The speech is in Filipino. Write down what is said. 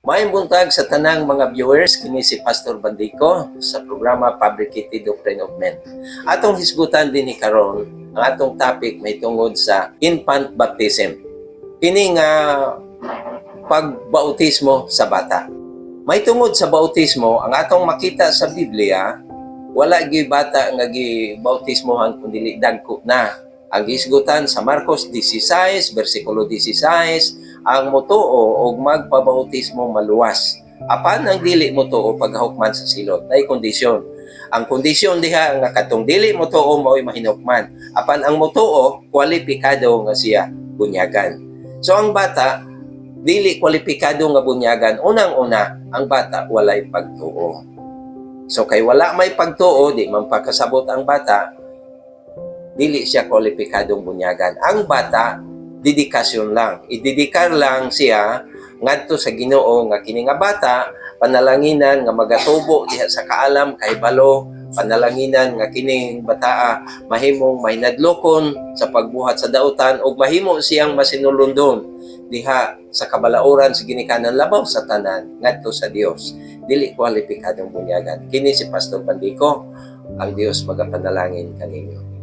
Maayong buntag sa tanang mga viewers, kini si Pastor Bandico sa programa Fabricated Doctrine of Men. Atong hisgutan din ni karon ang atong topic may tungod sa infant baptism. Kini nga pagbautismo sa bata. May tungod sa bautismo, ang atong makita sa Biblia, wala gi bata nga gibautismohan kundi dagko na. Ang hisgutan sa Marcos 16, versikulo 16, ang motuo og magpabautismo maluwas. Apan ang dili motuo paghahukman sa silot, ay kondisyon. Ang kondisyon diha nga katong dili motuo mao'y mahinukman. Apan ang motuo kwalipikado nga siya bunyagan. So ang bata dili kwalipikado nga bunyagan. Unang-una, ang bata walay pagtuo. So kay wala may pagtuo, di man pakasabot ang bata, dili siya kwalipikadong bunyagan. Ang bata dedikasyon lang. Idedikar lang siya ngadto sa Ginoo nga kini nga bata panalanginan nga magatubo diha sa kaalam kay balo, panalanginan nga kining bataa mahimong mahinadlokon sa pagbuhat sa dautan ug mahimo siyang masinulundon diha sa kabalauran sa ginikanan labaw sa tanan ngadto sa Dios. Dili kwalipikadong bunyagan. Kini si Pastor Bandico, ang Dios magapanalangin kaninyo.